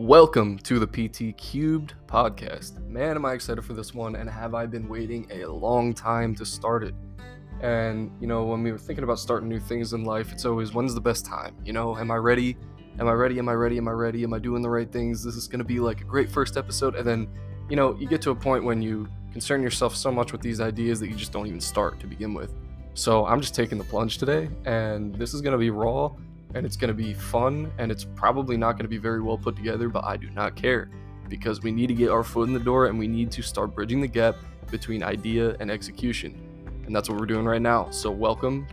Welcome to the PT Cubed podcast. Man, am I excited for this one, and have I been waiting a long time to start it. And, when we were thinking about starting new things in life, it's always, when's the best time? Am I ready? Am I ready? Am I ready? Am I ready? Am I doing the right things? This is going to be like a great first episode. And then, you get to a point when you concern yourself so much with these ideas that you just don't even start to begin with. So I'm just taking the plunge today, and this is going to be raw. And it's going to be fun, and it's probably not going to be very well put together, but I do not care, because we need to get our foot in the door, and we need to start bridging the gap between idea and execution. And that's what we're doing right now. So welcome.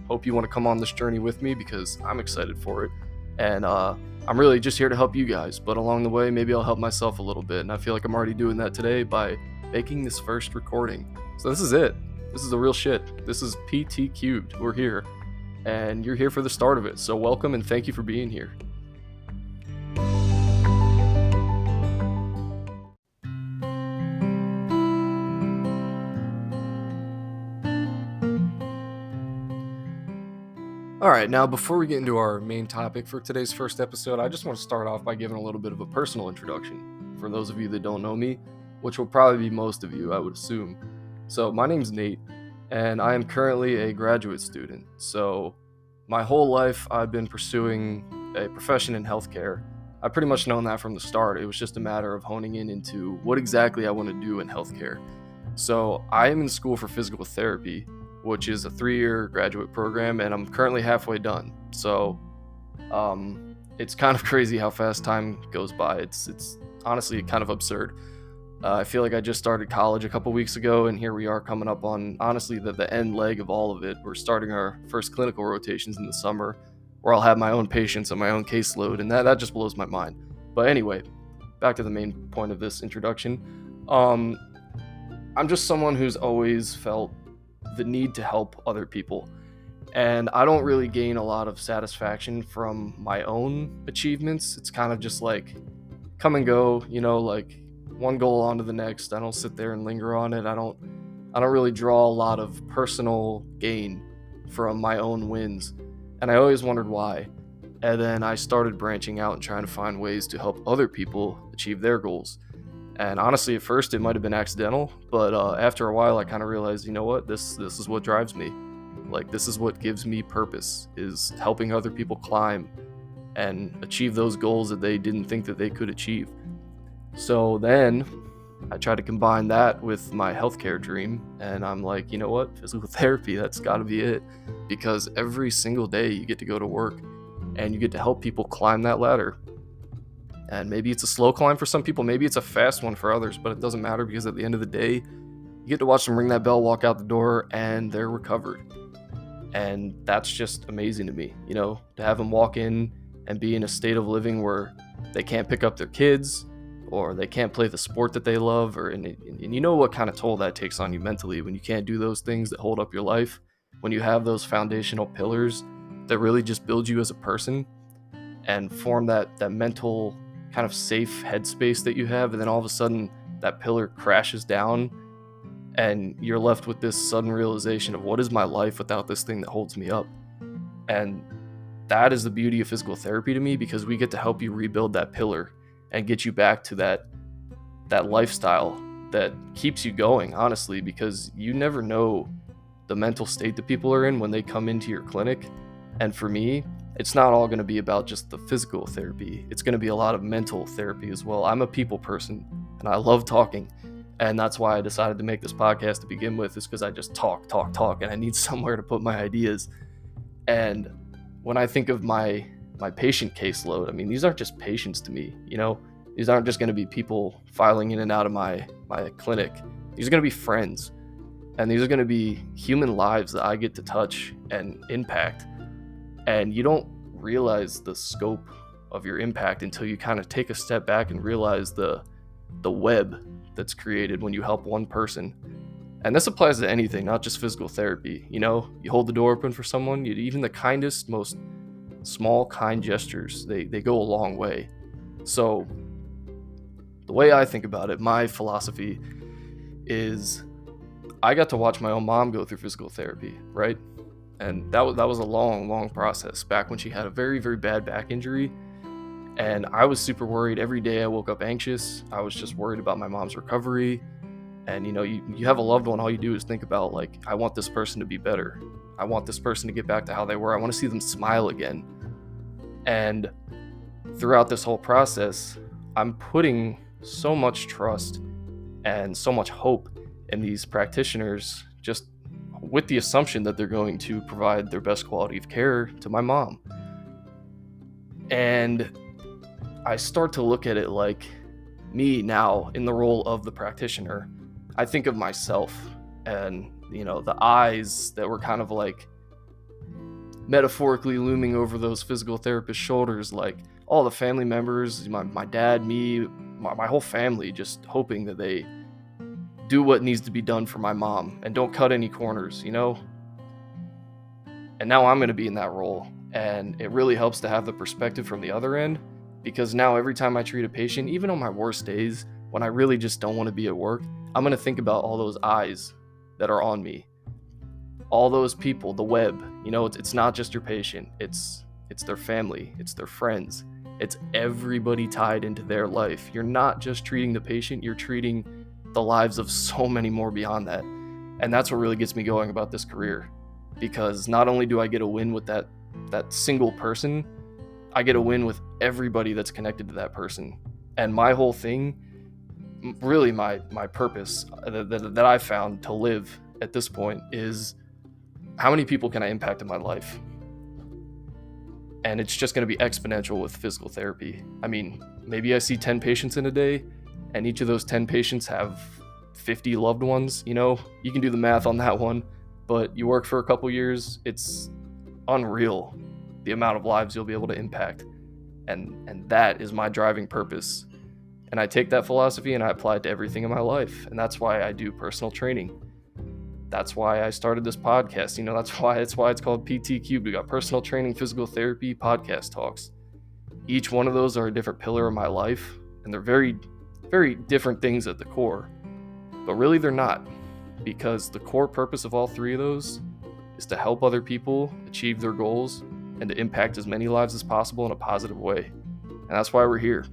Hope you want to come on this journey with me, because I'm excited for it. And I'm really just here to help you guys, but along the way, maybe I'll help myself a little bit. And I feel like I'm already doing that today by making this first recording. So this is it. This is the real shit. This is PT Cubed. We're here. And you're here for the start of it. So welcome and thank you for being here. All right, now before we get into our main topic for today's first episode, I just want to start off by giving a little bit of a personal introduction for those of you that don't know me, which will probably be most of you, I would assume. So my name's Nate, and I am currently a graduate student. So my whole life, I've been pursuing a profession in healthcare. I've pretty much known that from the start. It was just a matter of honing in into what exactly I want to do in healthcare. So I am in school for physical therapy, which is a 3-year graduate program, and I'm currently halfway done. So it's kind of crazy how fast time goes by. It's honestly kind of absurd. I feel like I just started college a couple weeks ago, and here we are coming up on, honestly, the end leg of all of it. We're starting our first clinical rotations in the summer, where I'll have my own patients and my own caseload, and that just blows my mind. But anyway, back to the main point of this introduction. I'm just someone who's always felt the need to help other people, and I don't really gain a lot of satisfaction from my own achievements. It's kind of just like come and go, like one goal on to the next. I don't sit there and linger on it. I don't really draw a lot of personal gain from my own wins, and I always wondered why. And then I started branching out and trying to find ways to help other people achieve their goals. And honestly, at first it might have been accidental, but after a while I kind of realized, this is what drives me. Like, this is what gives me purpose, is helping other people climb and achieve those goals that they didn't think that they could achieve. So then I tried to combine that with my healthcare dream, and I'm like, physical therapy, that's got to be it, because every single day you get to go to work and you get to help people climb that ladder. And maybe it's a slow climb for some people, maybe it's a fast one for others, but it doesn't matter, because at the end of the day, you get to watch them ring that bell, walk out the door, and they're recovered. And that's just amazing to me, to have them walk in and be in a state of living where they can't pick up their kids, or they can't play the sport that they love, and you know what kind of toll that takes on you mentally when you can't do those things that hold up your life, when you have those foundational pillars that really just build you as a person and form that mental kind of safe headspace that you have, and then all of a sudden that pillar crashes down and you're left with this sudden realization of, what is my life without this thing that holds me up? And that is the beauty of physical therapy to me, because we get to help you rebuild that pillar and get you back to that lifestyle that keeps you going, honestly, because you never know the mental state that people are in when they come into your clinic. And for me, it's not all going to be about just the physical therapy. It's going to be a lot of mental therapy as well. I'm a people person, and I love talking. And that's why I decided to make this podcast to begin with, is because I just talk, and I need somewhere to put my ideas. And when I think of my patient caseload, I mean, these aren't just patients to me, these aren't just going to be people filing in and out of my clinic. These are going to be friends, and these are going to be human lives that I get to touch and impact. And you don't realize the scope of your impact until you kind of take a step back and realize the web that's created when you help one person. And this applies to anything, not just physical therapy. You hold the door open for someone, even the kindest, most small, kind gestures, they go a long way. So the way I think about it, my philosophy is, I got to watch my own mom go through physical therapy, right? And that was a long process back when she had a very, very bad back injury. And I was super worried. Every day I woke up anxious. I was just worried about my mom's recovery. And you have a loved one, all you do is think about, like, I want this person to be better. I want this person to get back to how they were. I want to see them smile again. And throughout this whole process, I'm putting so much trust and so much hope in these practitioners, just with the assumption that they're going to provide their best quality of care to my mom. And I start to look at it like me now in the role of the practitioner. I think of myself and, the eyes that were kind of like metaphorically looming over those physical therapist shoulders, like all the family members, my dad, me, my whole family, just hoping that they do what needs to be done for my mom and don't cut any corners, And now I'm going to be in that role. And it really helps to have the perspective from the other end, because now every time I treat a patient, even on my worst days, when I really just don't want to be at work, I'm going to think about all those eyes that are on me, all those people, the web. It's not just your patient. It's their family. It's their friends. It's everybody tied into their life. You're not just treating the patient. You're treating the lives of so many more beyond that. And that's what really gets me going about this career, because not only do I get a win with that single person, I get a win with everybody that's connected to that person. And my whole thing, really my purpose that I found to live at this point, is how many people can I impact in my life? And it's just going to be exponential with physical therapy. I mean, maybe I see 10 patients in a day, and each of those 10 patients have 50 loved ones. You can do the math on that one, but you work for a couple years, it's unreal the amount of lives you'll be able to impact. And that is my driving purpose. And I take that philosophy and I apply it to everything in my life. And that's why I do personal training. That's why I started this podcast. That's why it's called PT Cubed. We got personal training, physical therapy, podcast talks. Each one of those are a different pillar of my life, and they're very, very different things at the core. But really they're not, because the core purpose of all three of those is to help other people achieve their goals and to impact as many lives as possible in a positive way. And that's why we're here.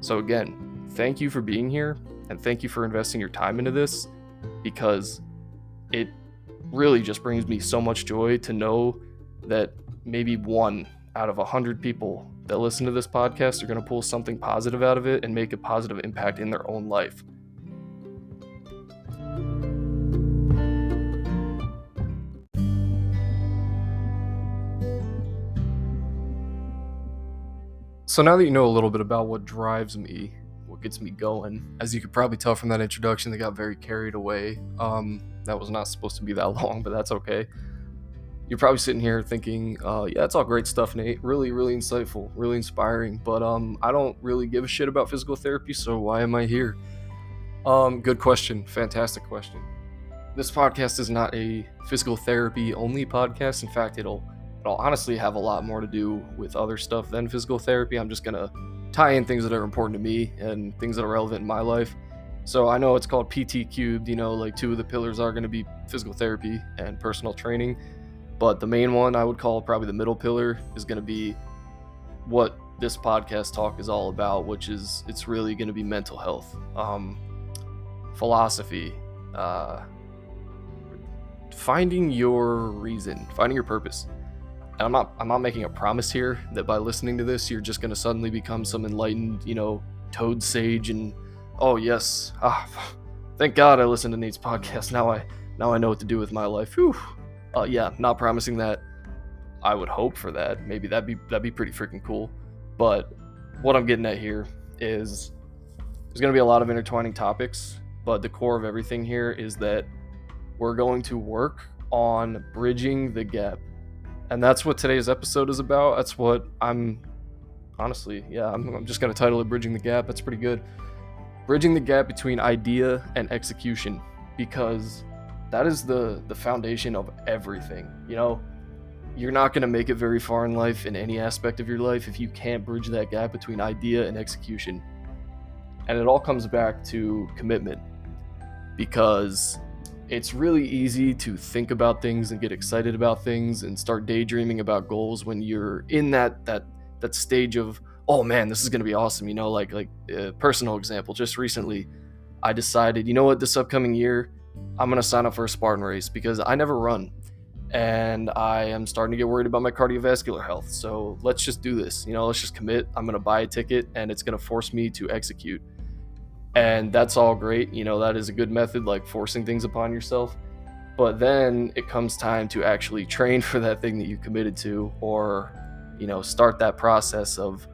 So again, thank you for being here, and thank you for investing your time into this, because it really just brings me so much joy to know that maybe 1 out of 100 people that listen to this podcast are going to pull something positive out of it and make a positive impact in their own life. So now that you know a little bit about what drives me, what gets me going, as you could probably tell from that introduction, they got very carried away. That was not supposed to be that long, but that's okay. You're probably sitting here thinking, yeah, it's all great stuff, Nate. Really, really insightful, really inspiring. But I don't really give a shit about physical therapy, so why am I here? Good question. Fantastic question. This podcast is not a physical therapy only podcast. In fact, it'll honestly have a lot more to do with other stuff than physical therapy. I'm just going to tie in things that are important to me and things that are relevant in my life. So I know it's called PT Cubed, like 2 of the pillars are going to be physical therapy and personal training. But the main one I would call probably the middle pillar is going to be what this podcast talk is all about, which is it's really going to be mental health, philosophy, finding your reason, finding your purpose. And I'm not making a promise here that by listening to this, you're just going to suddenly become some enlightened, toad sage and, oh yes, thank God I listened to Nate's podcast. Now I know what to do with my life. Whew. Yeah, not promising that. I would hope for that. Maybe that'd be pretty freaking cool. But what I'm getting at here is there's going to be a lot of intertwining topics, but the core of everything here is that we're going to work on bridging the gap. And that's what today's episode is about. That's what I'm just going to title it Bridging the Gap. That's pretty good. Bridging the gap between idea and execution, because that is the foundation of everything. You're not going to make it very far in life in any aspect of your life if you can't bridge that gap between idea and execution. And it all comes back to commitment, because it's really easy to think about things and get excited about things and start daydreaming about goals when you're in that stage of, oh man, this is going to be awesome. Like a personal example, just recently I decided, you know what, this upcoming year I'm going to sign up for a Spartan race because I never run and I am starting to get worried about my cardiovascular health. So let's just do this. Let's just commit. I'm going to buy a ticket and it's going to force me to execute. And that's all great. That is a good method, like forcing things upon yourself. But then it comes time to actually train for that thing that you committed to, or, start that process of,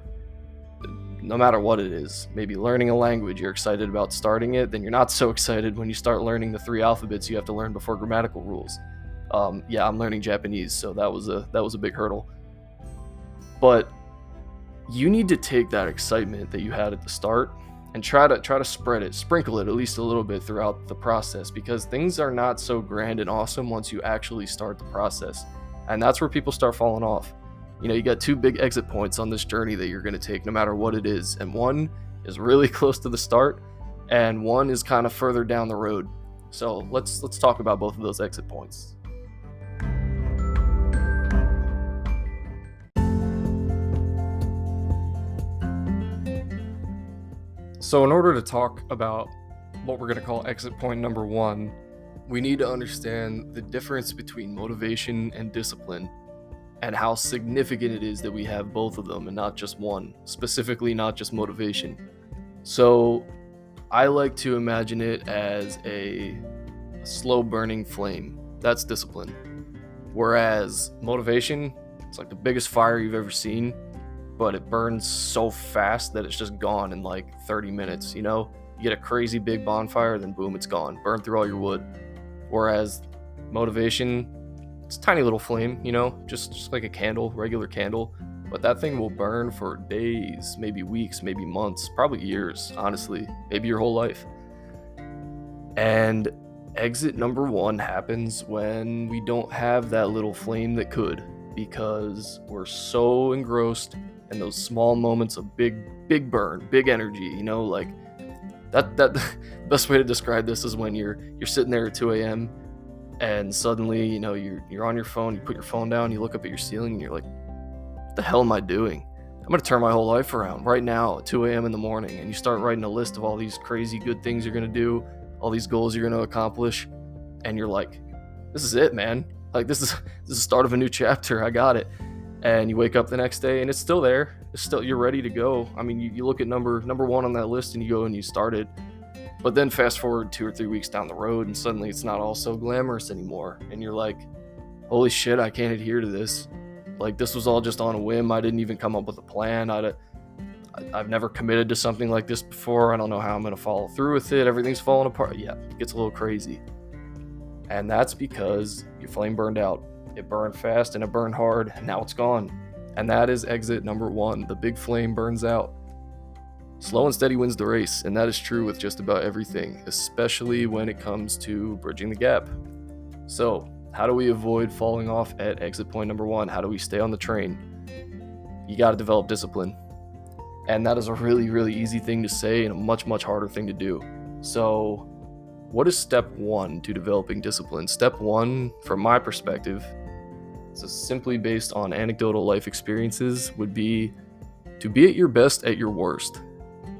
no matter what it is, maybe learning a language. You're excited about starting it, then you're not so excited when you start learning the 3 alphabets you have to learn before grammatical rules. I'm learning Japanese, so that was a big hurdle. But you need to take that excitement that you had at the start and try to spread it, sprinkle it at least a little bit throughout the process, because things are not so grand and awesome once you actually start the process. And that's where people start falling off. You got 2 big exit points on this journey that you're going to take no matter what it is. And one is really close to the start and one is kind of further down the road. So let's talk about both of those exit points. So in order to talk about what we're going to call exit point number 1, we need to understand the difference between motivation and discipline and how significant it is that we have both of them and not just one, specifically not just motivation. So I like to imagine it as a slow burning flame. That's discipline. Whereas motivation, it's like the biggest fire you've ever seen, but it burns so fast that it's just gone in like 30 minutes. You get a crazy big bonfire, then boom, it's gone. Burn through all your wood. Whereas motivation, it's a tiny little flame, just like a candle, regular candle. But that thing will burn for days, maybe weeks, maybe months, probably years, honestly, maybe your whole life. And exit number 1 happens when we don't have that little flame that could, because we're so engrossed in those small moments of big burn, big energy, like that the best way to describe this is when you're sitting there at 2 a.m. and suddenly, you're on your phone, you put your phone down, you look up at your ceiling and you're like, what the hell am I doing? I'm going to turn my whole life around right now at 2 a.m. in the morning. And you start writing a list of all these crazy good things you're going to do, all these goals you're going to accomplish. And you're like, this is it, man. Like, this is the start of a new chapter. I got it. And you wake up the next day and it's still there. You're ready to go. I mean, you look at number 1 on that list and you go and you start it. But then fast forward 2 or 3 weeks down the road and suddenly it's not all so glamorous anymore. And you're like, holy shit, I can't adhere to this. Like, this was all just on a whim. I didn't even come up with a plan. I've never committed to something like this before. I don't know how I'm going to follow through with it. Everything's falling apart. Yeah, it gets a little crazy. And that's because your flame burned out. It burned fast and it burned hard, and now it's gone. And that is exit number 1. The big flame burns out. Slow and steady wins the race, and that is true with just about everything, especially when it comes to bridging the gap. So, how do we avoid falling off at exit point number 1? How do we stay on the train? You got to develop discipline. And that is a really, really easy thing to say and a much, much harder thing to do. So, what is step 1 to developing discipline? Step 1, from my perspective, so simply based on anecdotal life experiences, would be to be at your best at your worst.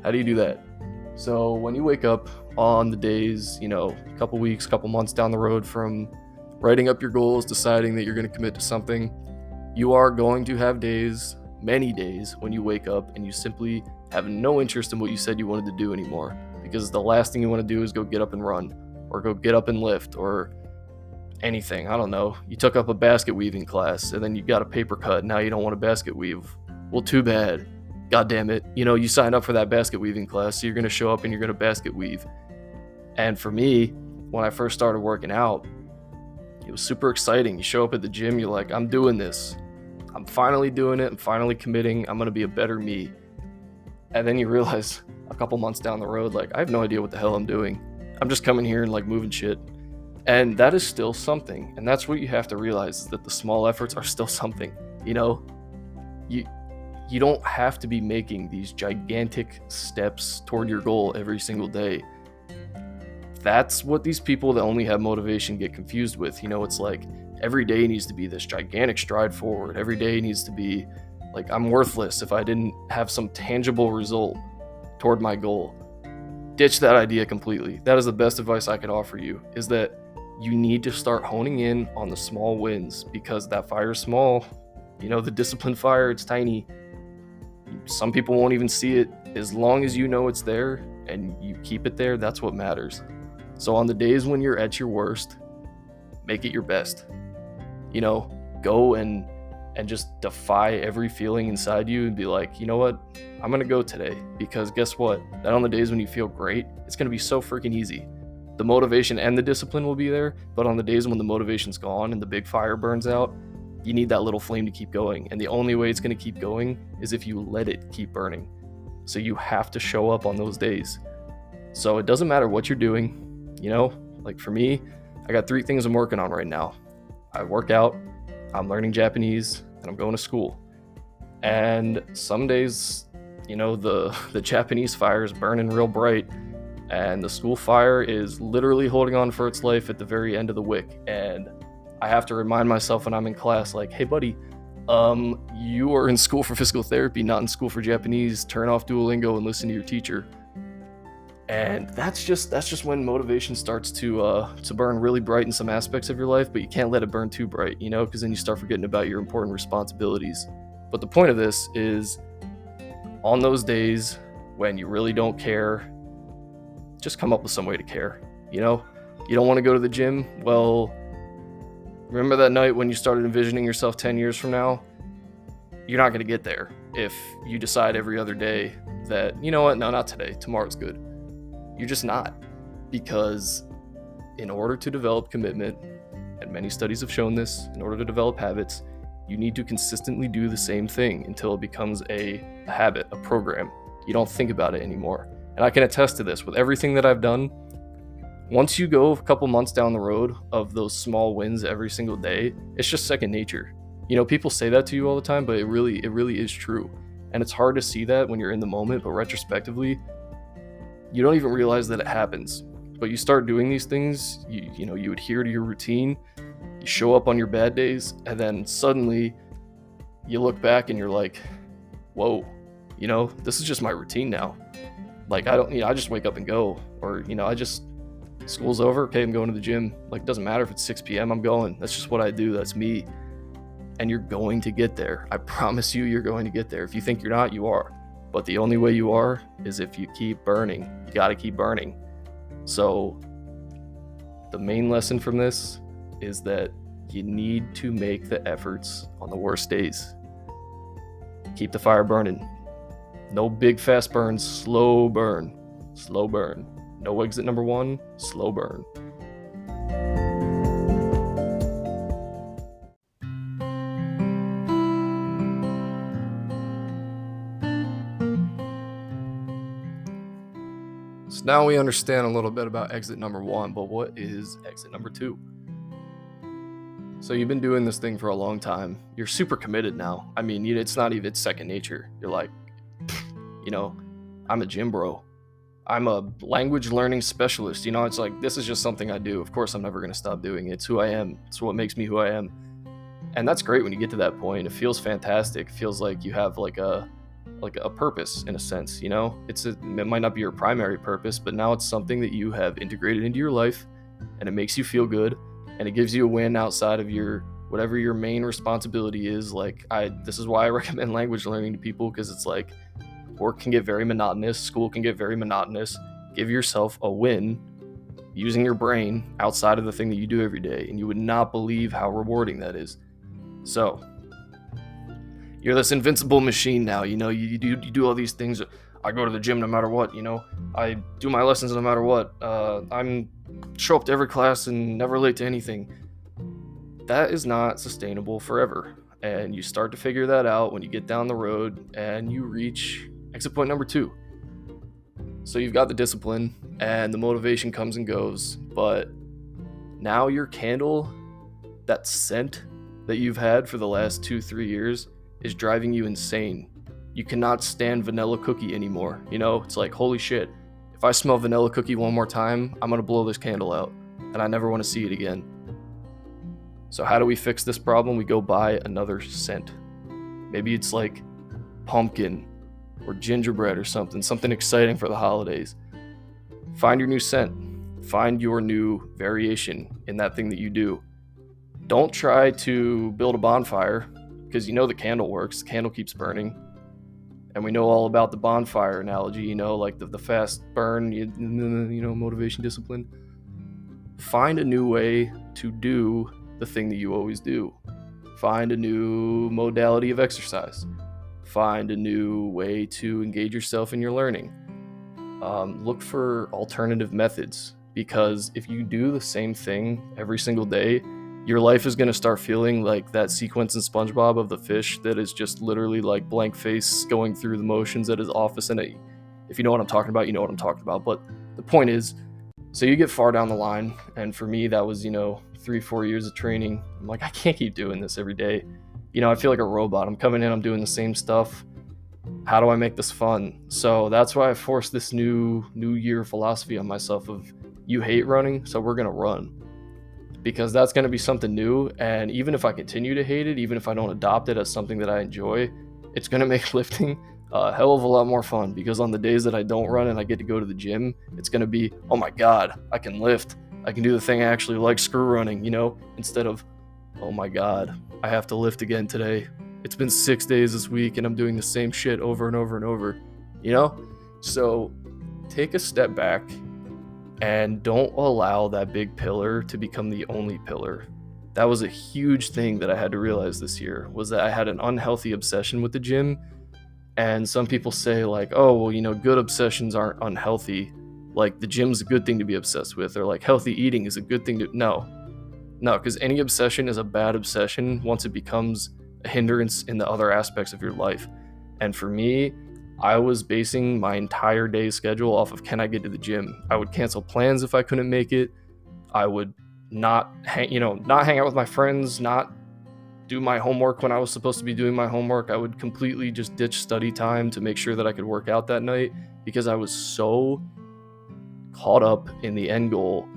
How do you do that? So when you wake up on the days, a couple weeks, couple months down the road from writing up your goals, deciding that you're going to commit to something, you are going to have days, many days, when you wake up and you simply have no interest in what you said you wanted to do anymore, because the last thing you want to do is go get up and run, or go get up and lift, or anything. I don't know. You took up a basket weaving class and then you got a paper cut. Now you don't want to basket weave. Well, too bad. God damn it. You signed up for that basket weaving class, so you're going to show up and you're going to basket weave. And for me, when I first started working out, it was super exciting. You show up at the gym, you're like, I'm doing this. I'm finally doing it. I'm finally committing. I'm going to be a better me. And then you realize a couple months down the road, like, I have no idea what the hell I'm doing. I'm just coming here and like moving shit. And that is still something. And that's what you have to realize, is that the small efforts are still something. You don't have to be making these gigantic steps toward your goal every single day. That's what these people that only have motivation get confused with. It's like every day needs to be this gigantic stride forward. Every day needs to be Like, I'm worthless if I didn't have some tangible result toward my goal. Ditch that idea completely. That is the best advice I could offer you, is that you need to start honing in on the small wins, because that fire is small. The disciplined fire, it's tiny. Some people won't even see it. As long as you know it's there and you keep it there, that's what matters. So on the days when you're at your worst, make it your best. Go and just defy every feeling inside you and be like, you know what? I'm going to go today, because guess what? That on the days when you feel great, it's going to be so freaking easy. The motivation and the discipline will be there, but on the days when the motivation's gone and the big fire burns out, you need that little flame to keep going. And the only way it's going to keep going is if you let it keep burning. So you have to show up on those days. So it doesn't matter what you're doing. Like for me, I got 3 things I'm working on right now. I work out, I'm learning Japanese, and I'm going to school. And some days, the Japanese fire is burning real bright, and the school fire is literally holding on for its life at the very end of the wick. And I have to remind myself when I'm in class, like, hey buddy, you are in school for physical therapy, not in school for Japanese. Turn off Duolingo and listen to your teacher. And that's just when motivation starts to burn really bright in some aspects of your life, but you can't let it burn too bright, because then you start forgetting about your important responsibilities. But the point of this is, on those days when you really don't care, just come up with some way to care. You don't want to go to the gym? Well, remember that night when you started envisioning yourself 10 years from now? You're not going to get there if you decide every other day that, you know what, no, not today, tomorrow's good. You're just not. Because in order to develop commitment, and many studies have shown this, in order to develop habits, you need to consistently do the same thing until it becomes a habit, a program. You don't think about it anymore. And I can attest to this with everything that I've done. Once you go a couple months down the road of those small wins every single day, it's just second nature. People say that to you all the time, but it really is true. And it's hard to see that when you're in the moment, but retrospectively, you don't even realize that it happens. But you start doing these things, you adhere to your routine, you show up on your bad days, and then suddenly you look back and you're like, whoa, this is just my routine now. Like, I just wake up and go. Or, school's over, okay, I'm going to the gym. Like, it doesn't matter if it's 6 p.m., I'm going. That's just what I do, that's me. And you're going to get there. I promise you, you're going to get there. If you think you're not, you are. But the only way you are is if you keep burning. You got to keep burning. So the main lesson from this is that you need to make the efforts on the worst days. Keep the fire burning. No big fast burns, slow burn. Slow burn. No exit number 1, slow burn. So now we understand a little bit about exit number 1, but what is exit number 2? So you've been doing this thing for a long time. You're super committed now. I mean, it's not even second nature. You're like, I'm a gym bro. I'm a language learning specialist. It's like, this is just something I do. Of course, I'm never going to stop doing it. It's who I am. It's what makes me who I am. And that's great when you get to that point. It feels fantastic. It feels like you have like a purpose in a sense, it might not be your primary purpose, but now it's something that you have integrated into your life, and it makes you feel good, and it gives you a win outside of whatever your main responsibility is. Like, this is why I recommend language learning to people, because it's like, work can get very monotonous, school can get very monotonous. Give yourself a win using your brain outside of the thing that you do every day, and you would not believe how rewarding that is. So you're this invincible machine now. You do all these things. I go to the gym no matter what. I do my lessons no matter what. I'm show up to every class and never late to anything. That is not sustainable forever. And you start to figure that out when you get down the road and you reach exit point number 2. So you've got the discipline and the motivation comes and goes, but now your candle, that scent that you've had for the last 2-3 years, is driving you insane. You cannot stand vanilla cookie anymore. It's like, holy shit, if I smell vanilla cookie one more time, I'm gonna blow this candle out, and I never want to see it again. So how do we fix this problem? We go buy another scent. Maybe it's like pumpkin or gingerbread or something exciting for the holidays. Find your new scent. Find your new variation in that thing that you do. Don't try to build a bonfire, because you know the candle works. The candle keeps burning. And we know all about the bonfire analogy, like the fast burn, motivation, discipline. Find a new way to do the thing that you always do. Find a new modality of exercise. Find a new way to engage yourself in your learning. Look for alternative methods, because if you do the same thing every single day, your life is going to start feeling like that sequence in SpongeBob of the fish that is just literally like blank face going through the motions at his office. And if you know what I'm talking about, you know what I'm talking about. But the point is, so you get far down the line. And for me, that was, 3-4 years of training. I'm like, I can't keep doing this every day. I feel like a robot. I'm coming in, I'm doing the same stuff. How do I make this fun? So that's why I forced this new year philosophy on myself of, you hate running, so we're going to run. Because that's going to be something new, and even if I continue to hate it, even if I don't adopt it as something that I enjoy, it's going to make lifting a hell of a lot more fun, because on the days that I don't run and I get to go to the gym, it's going to be, oh my god, I can lift, I can do the thing I actually like, screw running, instead of, oh my god, I have to lift again today. It's been 6 days this week and I'm doing the same shit over and over and over, So take a step back and don't allow that big pillar to become the only pillar. That was a huge thing that I had to realize this year, was that I had an unhealthy obsession with the gym. And some people say like, oh, well, good obsessions aren't unhealthy. Like the gym's a good thing to be obsessed with, or like healthy eating is a good thing to, no, because any obsession is a bad obsession once it becomes a hindrance in the other aspects of your life. And for me, I was basing my entire day's schedule off of, can I get to the gym? I would cancel plans if I couldn't make it. I would not hang out with my friends, not do my homework when I was supposed to be doing my homework. I would completely just ditch study time to make sure that I could work out that night, because I was so caught up in the end goal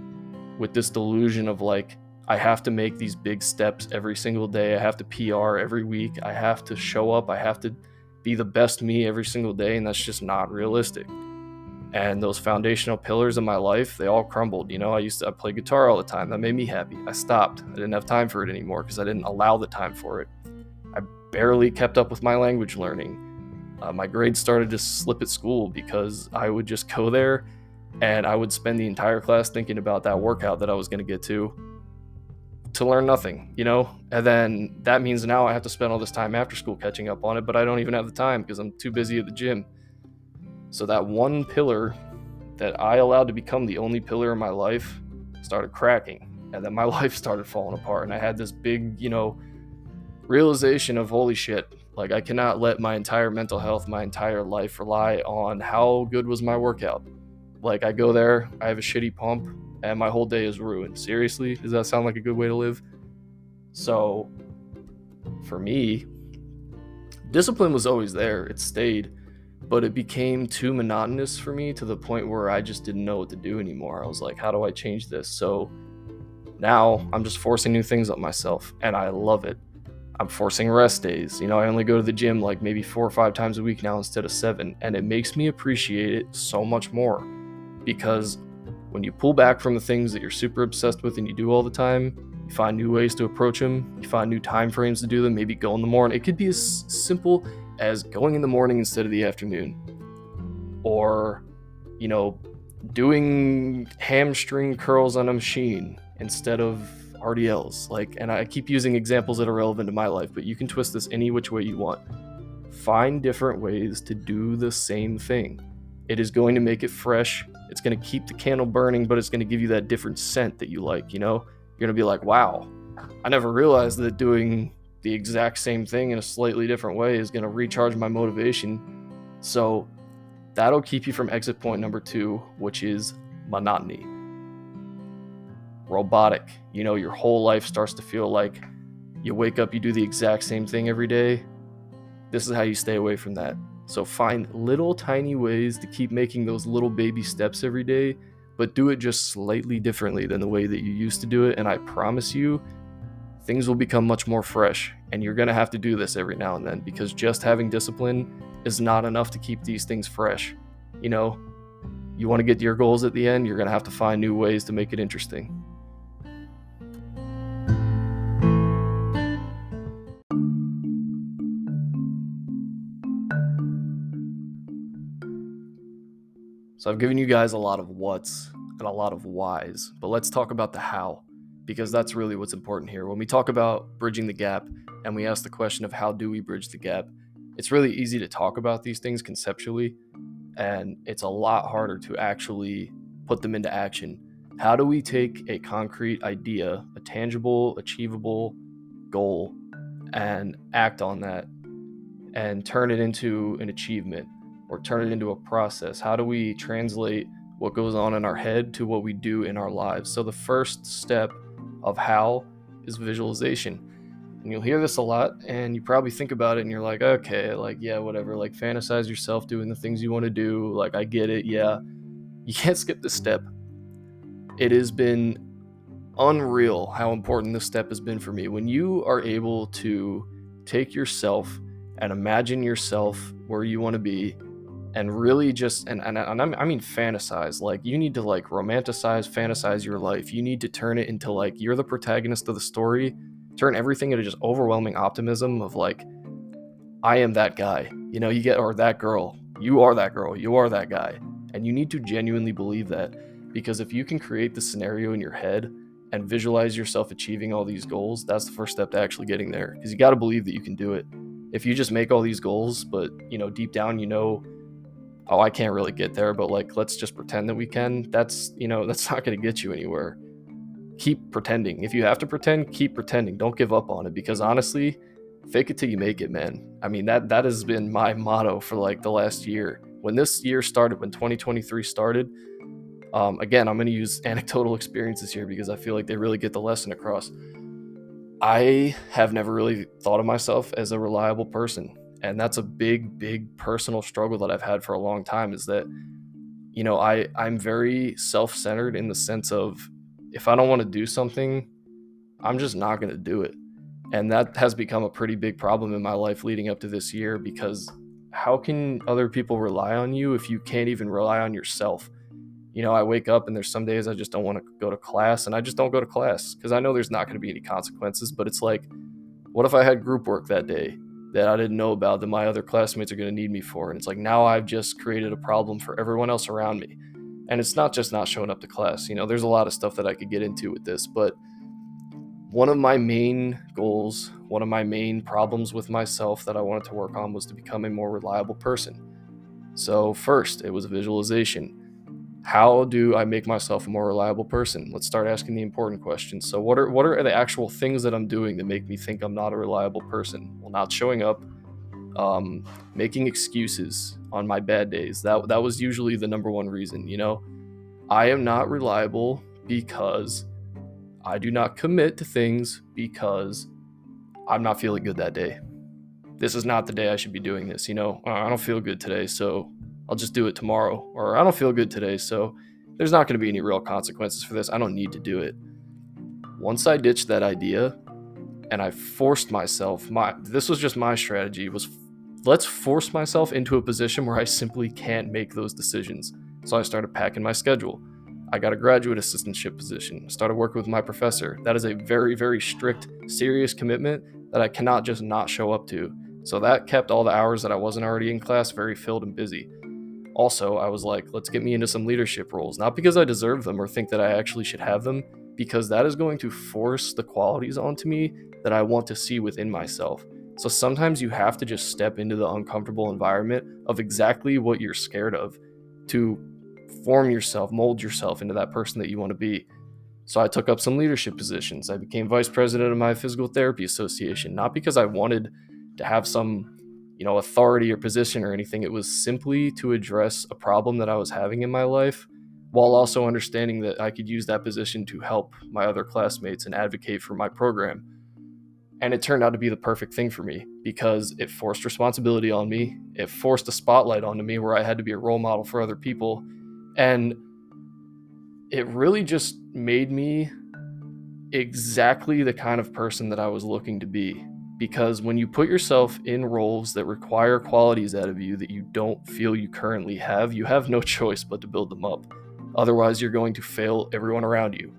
with this delusion of like, I have to make these big steps every single day. I have to PR every week. I have to show up. I have to be the best me every single day, and that's just not realistic. And those foundational pillars of my life, they all crumbled. I played guitar all the time. That made me happy. I stopped. I didn't have time for it anymore because I didn't allow the time for it. I barely kept up with my language learning. My grades started to slip at school because I would just go there and I would spend the entire class thinking about that workout that I was going to get to learn nothing, and then that means now I have to spend all this time after school catching up on it, but I don't even have the time because I'm too busy at the gym. So that one pillar that I allowed to become the only pillar in my life started cracking, and then my life started falling apart, and I had this big, realization of, holy shit, like I cannot let my entire mental health, my entire life rely on how good was my workout. Like I go there, I have a shitty pump, and my whole day is ruined. Seriously, does that sound like a good way to live? So for me, discipline was always there. It stayed, but it became too monotonous for me to the point where I just didn't know what to do anymore. I was like, how do I change this? So now I'm just forcing new things on myself, and I love it. I'm forcing rest days. I only go to the gym like maybe 4 or 5 times a week now instead of 7, and it makes me appreciate it so much more, because when you pull back from the things that you're super obsessed with and you do all the time, you find new ways to approach them, you find new time frames to do them, maybe go in the morning. It could be as simple as going in the morning instead of the afternoon. Or, doing hamstring curls on a machine instead of RDLs. And I keep using examples that are relevant to my life, but you can twist this any which way you want. Find different ways to do the same thing. It is going to make it fresh. It's going to keep the candle burning, but it's going to give you that different scent that you like, You're going to be like, wow, I never realized that doing the exact same thing in a slightly different way is going to recharge my motivation. So that'll keep you from exit point number 2, which is monotony. Robotic. Your whole life starts to feel like you wake up, you do the exact same thing every day. This is how you stay away from that. So find little tiny ways to keep making those little baby steps every day, but do it just slightly differently than the way that you used to do it. And I promise you, things will become much more fresh. And you're going to have to do this every now and then, because just having discipline is not enough to keep these things fresh. You know, you want to get to your goals at the end, you're going to have to find new ways to make it interesting. So I've given you guys a lot of what's and a lot of whys, but let's talk about the how, because that's really what's important here. When we talk about bridging the gap and we ask the question of how do we bridge the gap, it's really easy to talk about these things conceptually, and it's a lot harder to actually put them into action. How do we take a concrete idea, a tangible, achievable goal, and act on that and turn it into an achievement or turn it into a process? How do we translate what goes on in our head to what we do in our lives? So the first step of how is visualization. And you'll hear this a lot, and you probably think about it and you're like, okay, like, yeah, whatever, like fantasize yourself doing the things you want to do. Like, I get it. Yeah. You can't skip this step. It has been unreal how important this step has been for me. When you are able to take yourself and imagine yourself where you want to be, and really just, I mean fantasize, like you need to like fantasize your life. You need to turn it into like you're the protagonist of the story, turn everything into just overwhelming optimism of like, I am that guy, you know, or that girl, you are that girl, you are that guy. And you need to genuinely believe that, because if you can create the scenario in your head and visualize yourself achieving all these goals, that's the first step to actually getting there, because you got to believe that you can do it. If you just make all these goals, but you know, deep down, you know, oh, I can't really get there, but like, let's just pretend that we can. That's, you know, that's not going to get you anywhere. Keep pretending. If you have to pretend, keep pretending. Don't give up on it, because honestly, fake it till you make it, man. I mean, that has been my motto for like the last year. When this year started, when 2023 started, again, I'm going to use anecdotal experiences here because I feel like they really get the lesson across. I have never really thought of myself as a reliable person. And that's a big personal struggle that I've had for a long time, is that, you know, I'm very self-centered in the sense of, if I don't want to do something, I'm just not going to do it. And that has become a pretty big problem in my life leading up to this year, because how can other people rely on you if you can't even rely on yourself? You know, I wake up and there's some days I just don't want to go to class, and I just don't go to class because I know there's not going to be any consequences. But it's like, what if I had group work that day that I didn't know about, that my other classmates are going to need me for? And it's like, now I've just created a problem for everyone else around me. And it's not just not showing up to class. You know, there's a lot of stuff that I could get into with this, but one of my main goals, one of my main problems with myself that I wanted to work on was to become a more reliable person. So first, it was visualization. How do I make myself a more reliable person? Let's start asking the important questions. So what are the actual things that I'm doing that make me think I'm not a reliable person? Well, not showing up, making excuses on my bad days. That was usually the number one reason. You know, I am not reliable because I do not commit to things because I'm not feeling good that day. This is not the day I should be doing this. You know, I don't feel good today, so I'll just do it tomorrow. Or I don't feel good today, so there's not going to be any real consequences for this. I don't need to do it. Once I ditched that idea and I forced myself, this was just my strategy, was let's force myself into a position where I simply can't make those decisions. So I started packing my schedule. I got a graduate assistantship position. I started working with my professor. That is a very strict, serious commitment that I cannot just not show up to. So that kept all the hours that I wasn't already in class very filled and busy. Also, I was like, let's get me into some leadership roles, not because I deserve them or think that I actually should have them, because that is going to force the qualities onto me that I want to see within myself. So sometimes you have to just step into the uncomfortable environment of exactly what you're scared of to form yourself, mold yourself into that person that you want to be. So I took up some leadership positions. I became vice president of my physical therapy association, not because I wanted to have some, you know, authority or position or anything. It was simply to address a problem that I was having in my life, while also understanding that I could use that position to help my other classmates and advocate for my program. And it turned out to be the perfect thing for me, because it forced responsibility on me. It forced a spotlight onto me where I had to be a role model for other people. And it really just made me exactly the kind of person that I was looking to be. Because when you put yourself in roles that require qualities out of you that you don't feel you currently have, you have no choice but to build them up. Otherwise, you're going to fail everyone around you.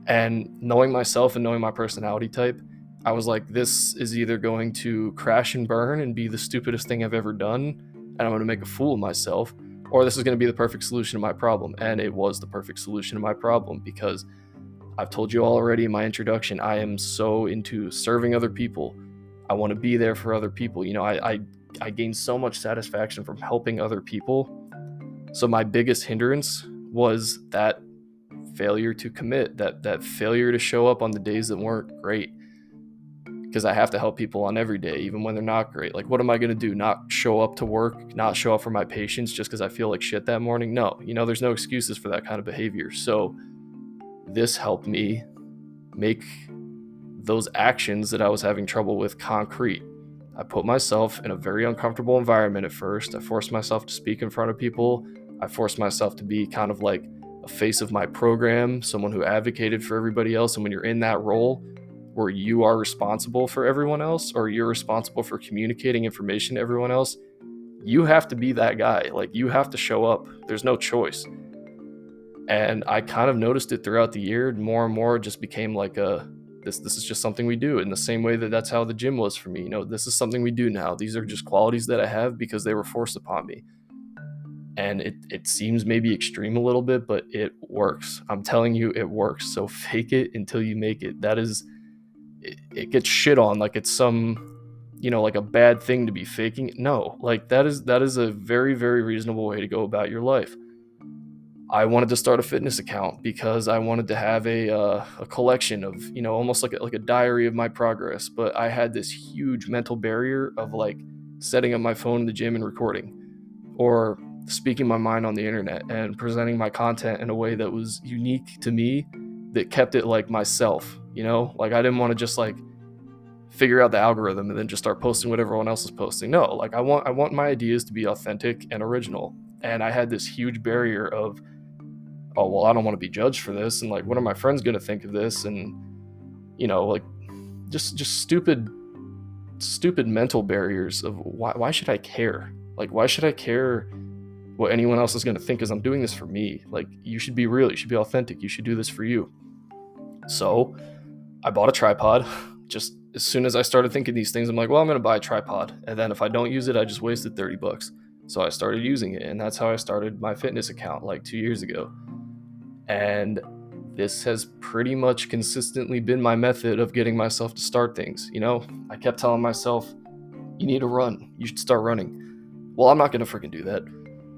And knowing myself and knowing my personality type, I was like, this is either going to crash and burn and be the stupidest thing I've ever done, and I'm going to make a fool of myself, or this is going to be the perfect solution to my problem. And it was the perfect solution to my problem, because I've told you all already in my introduction, I am so into serving other people. I want to be there for other people. I gain so much satisfaction from helping other people. So my biggest hindrance was that failure to commit, that failure to show up on the days that weren't great, because I have to help people on every day, even when they're not great. Like, what am I going to do? Not show up to work, not show up for my patients just because I feel like shit that morning? No, there's no excuses for that kind of behavior. So this helped me make those actions that I was having trouble with concrete. I put myself in a very uncomfortable environment at first. I forced myself to speak in front of people. I forced myself to be kind of like a face of my program, someone who advocated for everybody else. And when you're in that role where you are responsible for everyone else, or you're responsible for communicating information to everyone else, you have to be that guy. Like, you have to show up. There's no choice. And I kind of noticed it throughout the year. More and more, it just became like this is just something we do, in the same way that's how the gym was for me. This is something we do now. These are just qualities that I have because they were forced upon me. And it seems maybe extreme a little bit, but it works. I'm telling you, it works. So fake it until you make it. It gets shit on like it's some, like a bad thing to be faking. No, like that is a very, very reasonable way to go about your life. I wanted to start a fitness account because I wanted to have a collection of, almost like a diary of my progress. But I had this huge mental barrier of like setting up my phone in the gym and recording, or speaking my mind on the internet and presenting my content in a way that was unique to me, that kept it like myself, like I didn't want to just like figure out the algorithm and then just start posting what everyone else is posting. No, like I want my ideas to be authentic and original. And I had this huge barrier of, oh, well, I don't want to be judged for this. And like, what are my friends going to think of this? And, like just stupid mental barriers of why should I care? Like, why should I care what anyone else is going to think? Because I'm doing this for me. Like, you should be real. You should be authentic. You should do this for you. So I bought a tripod. Just as soon as I started thinking these things, I'm like, well, I'm going to buy a tripod. And then if I don't use it, I just wasted $30. So I started using it. And that's how I started my fitness account like 2 years ago. And this has pretty much consistently been my method of getting myself to start things. I kept telling myself, you need to run. You should start running. Well, I'm not going to freaking do that.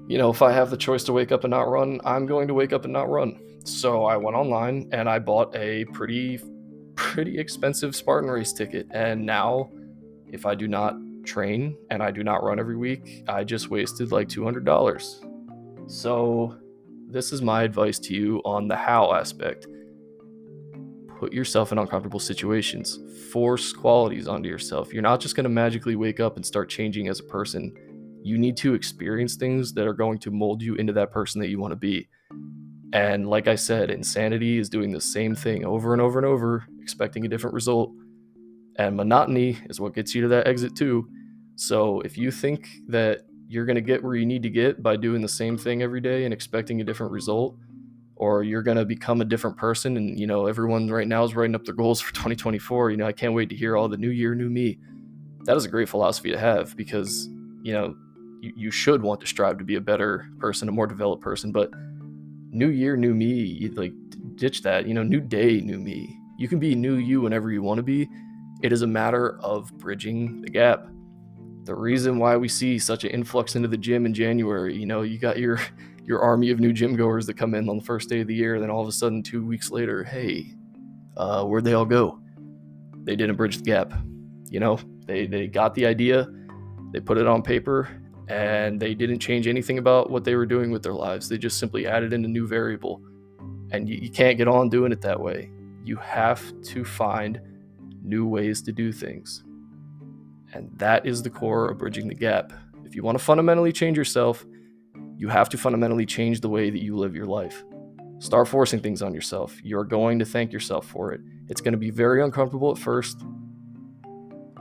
If I have the choice to wake up and not run, I'm going to wake up and not run. So I went online and I bought a pretty expensive Spartan race ticket. And now if I do not train and I do not run every week, I just wasted like $200. So this is my advice to you on the how aspect. Put yourself in uncomfortable situations. Force qualities onto yourself. You're not just going to magically wake up and start changing as a person. You need to experience things that are going to mold you into that person that you want to be. And like I said, insanity is doing the same thing over and over and over, expecting a different result. And monotony is what gets you to that exit too. So if you think that you're going to get where you need to get by doing the same thing every day and expecting a different result, or you're going to become a different person, and everyone right now is writing up their goals for 2024, I can't wait to hear all the new year, new me. That is a great philosophy to have, because you should want to strive to be a better person, a more developed person. But new year, new me, like ditch that. New day, new me. You can be new you whenever you want to be. It is a matter of bridging the gap. The reason why we see such an influx into the gym in January, you got your army of new gym goers that come in on the first day of the year, and then all of a sudden 2 weeks later, hey, where'd they all go? They didn't bridge the gap. They got the idea, they put it on paper, and they didn't change anything about what they were doing with their lives. They just simply added in a new variable. And you can't get on doing it that way. You have to find new ways to do things. And that is the core of bridging the gap. If you want to fundamentally change yourself, you have to fundamentally change the way that you live your life. Start forcing things on yourself. You're going to thank yourself for it. It's going to be very uncomfortable at first.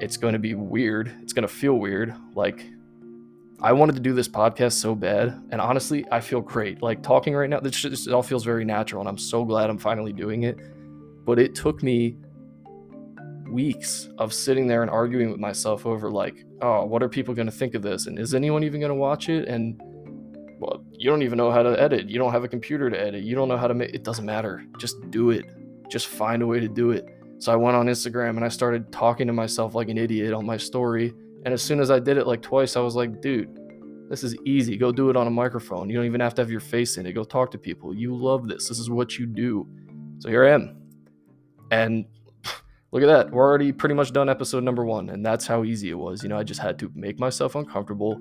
It's going to be weird. It's going to feel weird. Like, I wanted to do this podcast so bad, and honestly, I feel great. Like, talking right now, it all feels very natural, and I'm so glad I'm finally doing it. But it took me weeks of sitting there and arguing with myself over, like, oh, what are people going to think of this? And is anyone even going to watch it? And, well, you don't even know how to edit. You don't have a computer to edit. You don't know how to make it. Doesn't matter. Just do it. Just find a way to do it. So I went on Instagram and I started talking to myself like an idiot on my story. And as soon as I did it like twice, I was like, dude, this is easy. Go do it on a microphone. You don't even have to have your face in it. Go talk to people. You love this. This is what you do. So here I am. And look at that. We're already pretty much done episode number 1. And that's how easy it was. I just had to make myself uncomfortable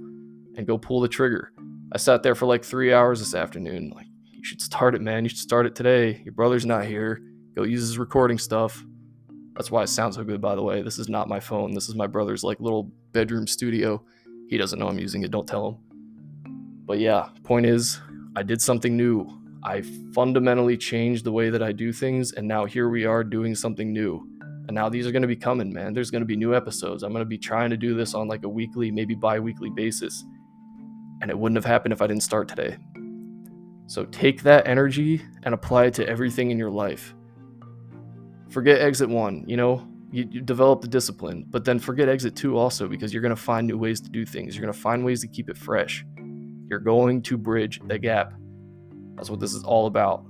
and go pull the trigger. I sat there for like 3 hours this afternoon. Like, you should start it, man. You should start it today. Your brother's not here. Go use his recording stuff. That's why it sounds so good, by the way. This is not my phone. This is my brother's like little bedroom studio. He doesn't know I'm using it. Don't tell him. But yeah, point is, I did something new. I fundamentally changed the way that I do things, and now here we are doing something new. And now these are going to be coming, man. There's going to be new episodes. I'm going to be trying to do this on like a weekly, maybe bi-weekly basis. And it wouldn't have happened if I didn't start today. So take that energy and apply it to everything in your life. Forget exit 1, you develop the discipline, but then forget exit 2 also, because you're going to find new ways to do things. You're going to find ways to keep it fresh. You're going to bridge the gap. That's what this is all about.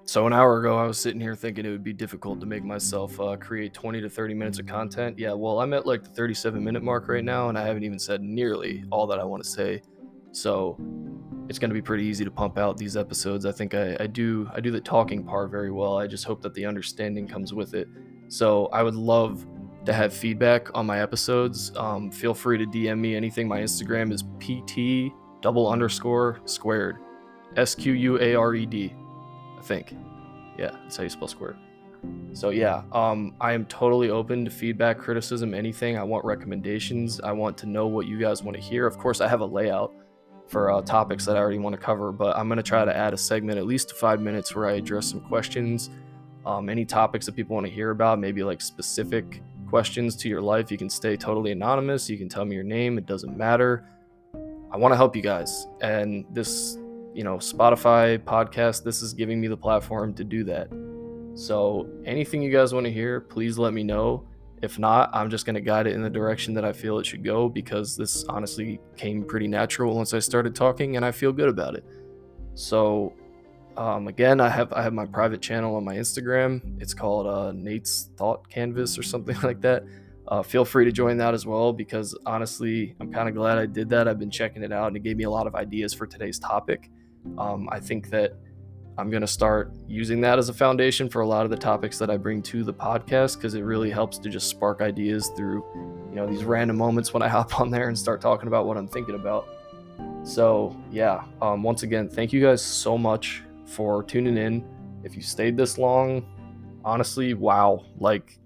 So an hour ago, I was sitting here thinking it would be difficult to make myself create 20 to 30 minutes of content. Yeah, well, I'm at like the 37-minute mark right now, and I haven't even said nearly all that I want to say. So it's going to be pretty easy to pump out these episodes. I think I do the talking part very well. I just hope that the understanding comes with it. So I would love to have feedback on my episodes. Feel free to DM me anything. My Instagram is PT_squared. SQUARED. I think. Yeah, that's how you spell square. So yeah, I am totally open to feedback, criticism, anything. I want recommendations. I want to know what you guys want to hear. Of course, I have a layout for topics that I already want to cover, but I'm going to try to add a segment, at least 5 minutes, where I address some questions, any topics that people want to hear about, maybe like specific questions to your life. You can stay totally anonymous. You can tell me your name. It doesn't matter. I want to help you guys. And this, Spotify podcast, this is giving me the platform to do that. So anything you guys want to hear, please let me know. If not, I'm just going to guide it in the direction that I feel it should go, because this honestly came pretty natural once I started talking, and I feel good about it. So again, I have my private channel on my Instagram. It's called Nate's Thought Canvas or something like that. Feel free to join that as well, because honestly, I'm kind of glad I did that. I've been checking it out, and it gave me a lot of ideas for today's topic. I think that I'm going to start using that as a foundation for a lot of the topics that I bring to the podcast, because it really helps to just spark ideas through, these random moments when I hop on there and start talking about what I'm thinking about. So yeah, once again, thank you guys so much for tuning in. If you stayed this long, honestly, wow, like,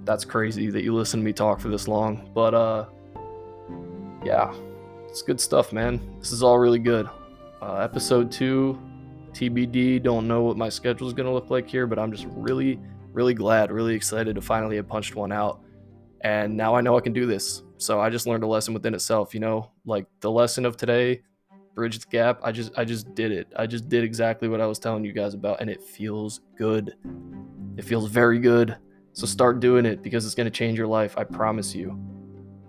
that's crazy that you listen to me talk for this long. But yeah, it's good stuff, man. This is all really good. Episode 2, TBD. Don't know what my schedule is going to look like here, but I'm just really, really glad, really excited to finally have punched one out. And now I know I can do this. So I just learned a lesson within itself, like the lesson of today, bridge the gap. I just did it. I just did exactly what I was telling you guys about, and it feels good. It feels very good. So start doing it, because it's going to change your life. I promise you.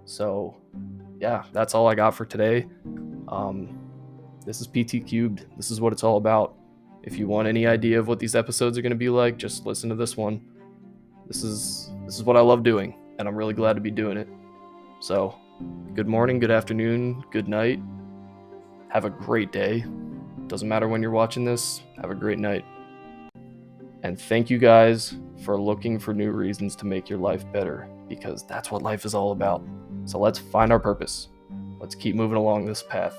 So yeah, that's all I got for today. This is PT Cubed. This is what it's all about. If you want any idea of what these episodes are going to be like, just listen to this one. This is what I love doing, and I'm really glad to be doing it. So good morning, good afternoon, good night. Have a great day. Doesn't matter when you're watching this. Have a great night. And thank you guys for looking for new reasons to make your life better, because that's what life is all about. So let's find our purpose. Let's keep moving along this path.